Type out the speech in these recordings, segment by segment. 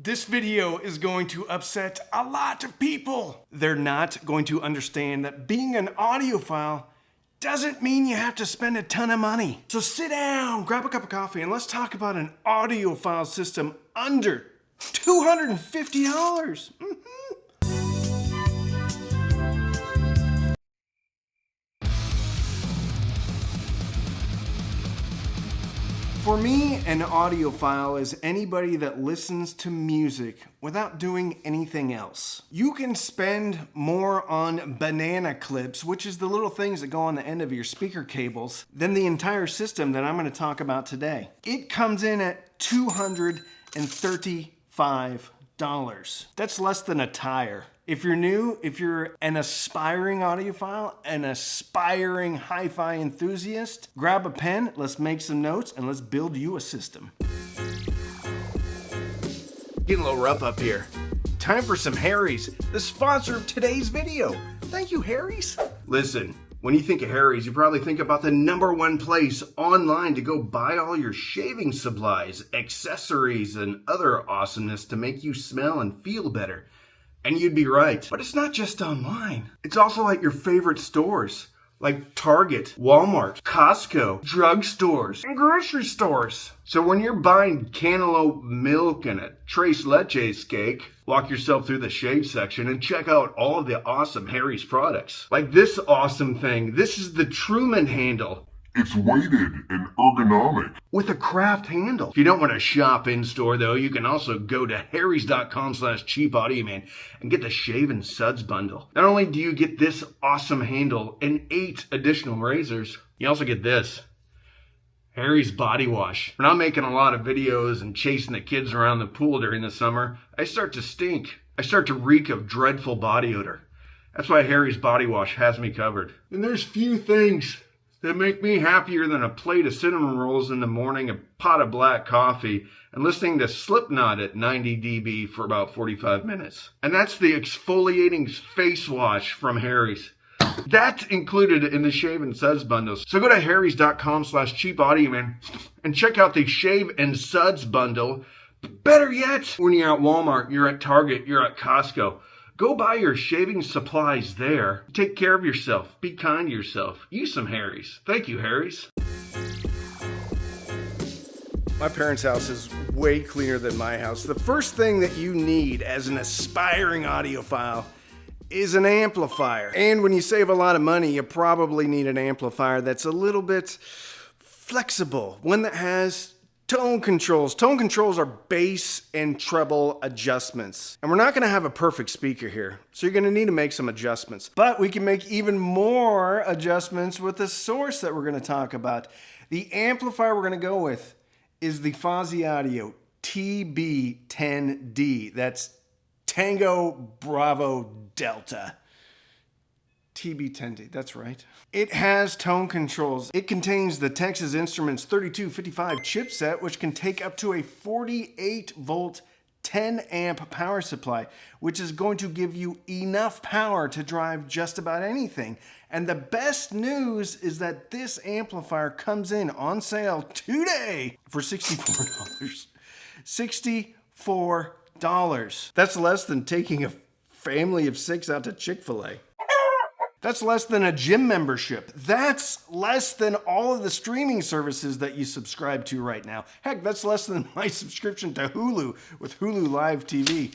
This video is going to upset a lot of people. They're not going to understand that being an audiophile doesn't mean you have to spend a ton of money. So sit down, grab a cup of coffee, and let's talk about an audiophile system under $250. For me, an audiophile is anybody that listens to music without doing anything else. You can spend more on banana clips, which is the little things that go on the end of your speaker cables, than the entire system that I'm going to talk about today. It comes in at $235. That's less than a tire. If you're new, if you're an aspiring audiophile, an aspiring hi-fi enthusiast, grab a pen, let's make some notes, and let's build you a system. Getting a little rough up here. Time for some Harry's, the sponsor of today's video. Thank you, Harry's. Listen, when you think of Harry's, you probably think about the #1 place online to go buy all your shaving supplies, accessories, and other awesomeness to make you smell and feel better. And you'd be right. But it's not just online. It's also at your favorite stores, like Target, Walmart, Costco, drugstores, and grocery stores. So when you're buying cantaloupe milk and a tres leches cake, walk yourself through the shave section and check out all of the awesome Harry's products. Like this awesome thing. This is the Truman handle. It's weighted and ergonomic. With a craft handle. If you don't want to shop in-store, though, you can also go to harrys.com/cheapaudioman and get the Shave and Suds bundle. Not only do you get this awesome handle and 8 additional razors, you also get this. Harry's body wash. When I'm making a lot of videos and chasing the kids around the pool during the summer, I start to stink. I start to reek of dreadful body odor. That's why Harry's body wash has me covered. And there's few things that make me happier than a plate of cinnamon rolls in the morning, a pot of black coffee, and listening to Slipknot at 90 dB for about 45 minutes. And that's the exfoliating face wash from Harry's. That's included in the Shave and Suds bundles. So go to harrys.com/cheapaudioman and check out the Shave and Suds bundle. But better yet, when you're at Walmart, you're at Target, you're at Costco, go buy your shaving supplies there. Take care of yourself. Be kind to yourself. Use some Harry's. Thank you, Harry's. My parents' house is way cleaner than my house. The first thing that you need as an aspiring audiophile is an amplifier. And when you save a lot of money, you probably need an amplifier that's a little bit flexible. One that has tone controls. Tone controls are bass and treble adjustments. And we're not going to have a perfect speaker here, so you're going to need to make some adjustments. But we can make even more adjustments with the source that we're going to talk about. The amplifier we're going to go with is the Fozzy Audio TB10D. That's Tango Bravo Delta. TB10D, that's right. It has tone controls. It contains the Texas Instruments 3255 chipset, which can take up to a 48 volt, 10 amp power supply, which is going to give you enough power to drive just about anything. And the best news is that this amplifier comes in on sale today for $64. $64. That's less than taking a family of 6 out to Chick-fil-A. That's less than a gym membership. That's less than all of the streaming services that you subscribe to right now. Heck, that's less than my subscription to Hulu with Hulu Live TV,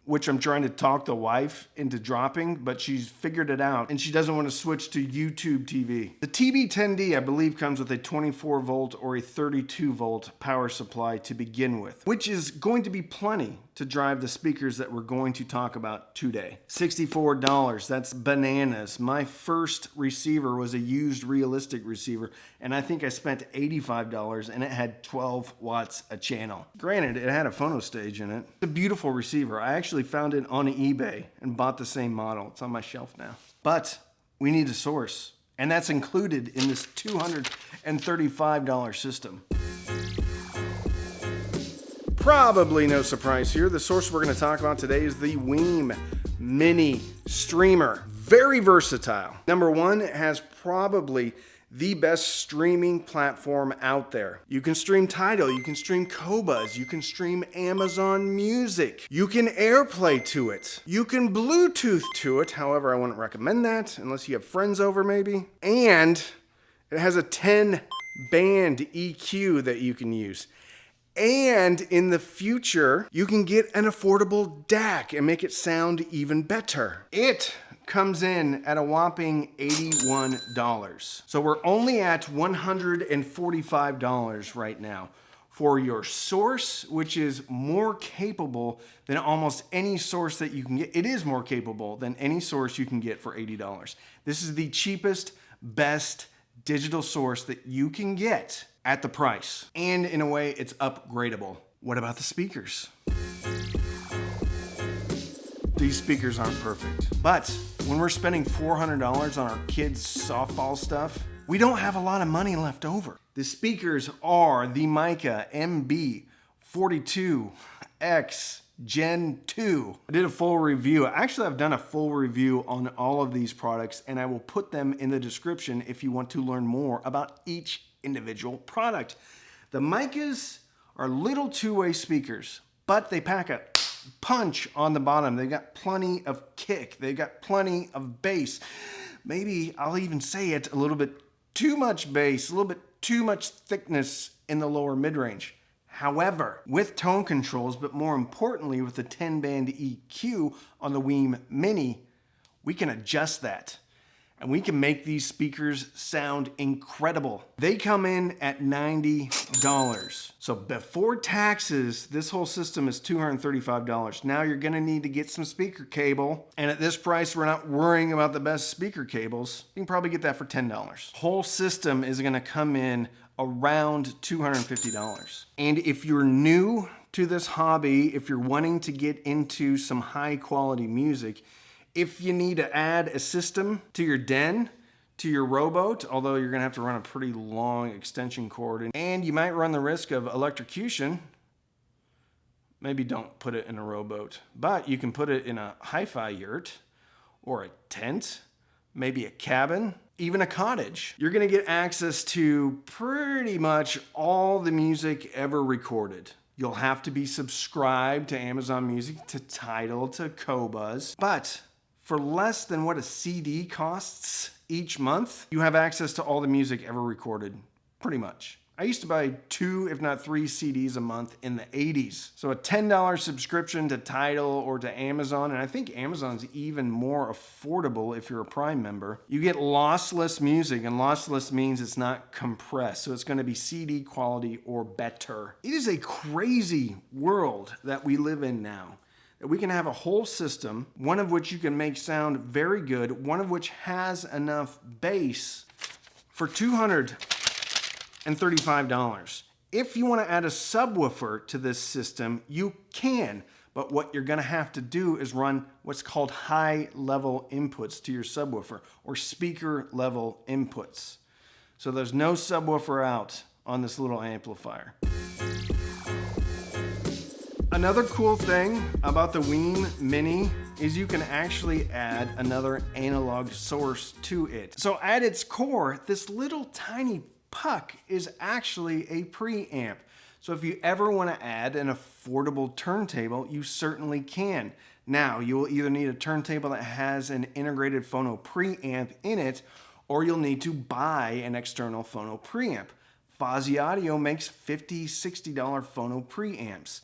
which I'm trying to talk the wife into dropping, but she's figured it out and she doesn't want to switch to YouTube TV. The TB10D, I believe, comes with a 24 volt or a 32 volt power supply to begin with, which is going to be plenty to drive the speakers that we're going to talk about today. $64, that's bananas. My first receiver was a used realistic receiver, and I think I spent $85 and it had 12 watts a channel. Granted, it had a phono stage in it. It's a beautiful receiver. I actually found it on eBay and bought the same model. It's on my shelf now. But we need a source, and that's included in this $235 system. Probably no surprise here. The source we're going to talk about today is the Weem Mini Streamer. Very versatile. #1, it has probably the best streaming platform out there. You can stream Tidal, you can stream Qobuz, you can stream Amazon Music, you can AirPlay to it, you can Bluetooth to it. However, I wouldn't recommend that unless you have friends over maybe. And it has a 10-band EQ that you can use. And in the future, you can get an affordable DAC and make it sound even better. It comes in at a whopping $81. So we're only at $145 right now for your source, which is more capable than almost any source that you can get. It is more capable than any source you can get for $80. This is the cheapest, best digital source that you can get at the price. And in a way, it's upgradable. What about the speakers? These speakers aren't perfect. But when we're spending $400 on our kids' softball stuff, we don't have a lot of money left over. The speakers are the Mica MB42X Gen 2. I did a full review. Actually, I've done a full review on all of these products, and I will put them in the description if you want to learn more about each individual product. The Micas are little two-way speakers, but they pack a punch on the bottom. They've got plenty of kick. They've got plenty of bass. Maybe I'll even say it, a little bit too much bass, a little bit too much thickness in the lower mid-range. However, with tone controls, but more importantly with the 10-band EQ on the Weem Mini, we can adjust that. And we can make these speakers sound incredible. They come in at $90. So before taxes, this whole system is $235. Now you're gonna need to get some speaker cable. And at this price, we're not worrying about the best speaker cables. You can probably get that for $10. Whole system is gonna come in around $250. And if you're new to this hobby, if you're wanting to get into some high quality music, if you need to add a system to your den, to your rowboat, although you're gonna have to run a pretty long extension cord, and you might run the risk of electrocution, maybe don't put it in a rowboat, but you can put it in a hi-fi yurt or a tent, maybe a cabin, even a cottage. You're gonna get access to pretty much all the music ever recorded. You'll have to be subscribed to Amazon Music, to Tidal, to Qobuz, but for less than what a CD costs each month, you have access to all the music ever recorded, pretty much. I used to buy 2, if not 3 CDs a month in the 80s. So a $10 subscription to Tidal or to Amazon, and I think Amazon's even more affordable if you're a Prime member. You get lossless music, and lossless means it's not compressed, so it's gonna be CD quality or better. It is a crazy world that we live in now. We can have a whole system, one of which you can make sound very good, one of which has enough bass for $235. If you want to add a subwoofer to this system, you can, but what you're going to have to do is run what's called high level inputs to your subwoofer, or speaker level inputs. So there's no subwoofer out on this little amplifier. Another cool thing about the Weem Mini is you can actually add another analog source to it. So at its core, this little tiny puck is actually a preamp. So if you ever want to add an affordable turntable, you certainly can. Now, you will either need a turntable that has an integrated phono preamp in it, or you'll need to buy an external phono preamp. Fozzy Audio makes $50, $60 phono preamps.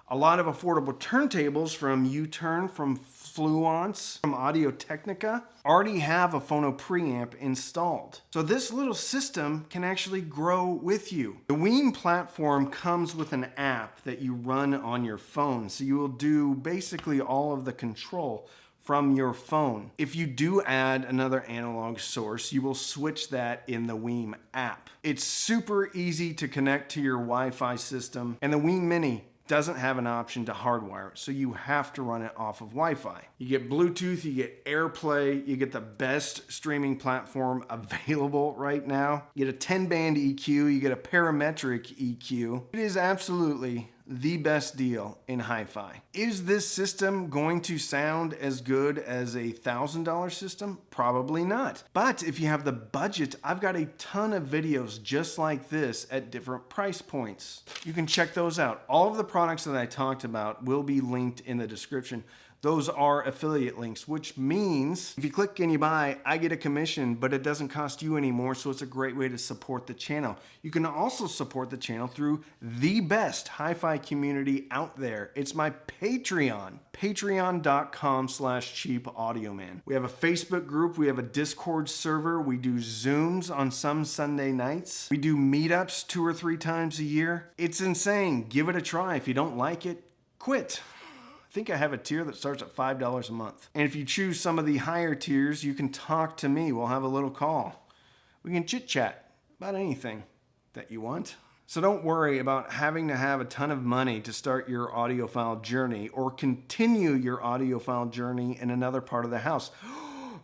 A lot of affordable turntables from U-Turn, from Fluence, from Audio-Technica already have a phono preamp installed. So this little system can actually grow with you. The Weem platform comes with an app that you run on your phone. So you will do basically all of the control from your phone. If you do add another analog source, you will switch that in the Weem app. It's super easy to connect to your Wi-Fi system, and the Weem Mini doesn't have an option to hardwire it, so you have to run it off of Wi-Fi. You get Bluetooth, you get AirPlay, you get the best streaming platform available right now. You get a 10-band EQ, you get a parametric EQ. It is absolutely the best deal in hi-fi. Is this system going to sound as good as a $1,000 system? Probably not. But if you have the budget, I've got a ton of videos just like this at different price points. You can check those out. All of the products that I talked about will be linked in the description. Those are affiliate links, which means if you click and you buy, I get a commission, but it doesn't cost you anymore, so it's a great way to support the channel. You can also support the channel through the best hi-fi community out there. It's my Patreon, patreon.com/cheapaudioman. We have a Facebook group, we have a Discord server, we do Zooms on some Sunday nights, we do meetups 2 or 3 times a year. It's insane. Give it a try. If you don't like it, quit. I think I have a tier that starts at $5 a month. And if you choose some of the higher tiers, you can talk to me. We'll have a little call. We can chit chat about anything that you want. So don't worry about having to have a ton of money to start your audiophile journey or continue your audiophile journey in another part of the house.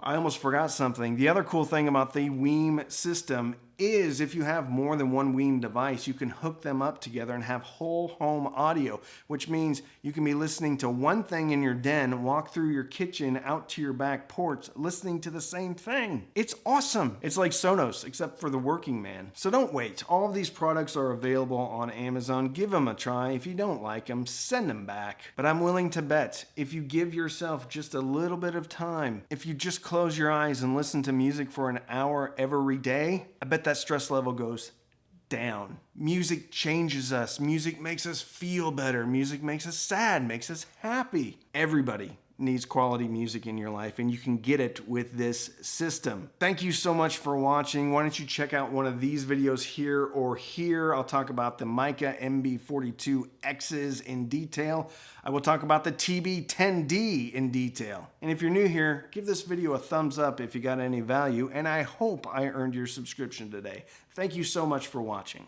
I almost forgot something. The other cool thing about the Weem system is if you have more than one Weem device, you can hook them up together and have whole home audio, which means you can be listening to one thing in your den, walk through your kitchen out to your back porch, listening to the same thing. It's awesome. It's like Sonos, except for the working man. So don't wait. All of these products are available on Amazon. Give them a try. If you don't like them, send them back. But I'm willing to bet if you give yourself just a little bit of time, if you just close your eyes and listen to music for an hour every day, I bet that stress level goes down. Music changes us. Music makes us feel better. Music makes us sad, makes us happy. Everybody needs quality music in your life, and you can get it with this system. Thank you so much for watching. Why don't you check out one of these videos here or here? I'll talk about the Mica MB42Xs in detail. I will talk about the TB10D in detail. And if you're new here, give this video a thumbs up if you got any value, and I hope I earned your subscription today. Thank you so much for watching.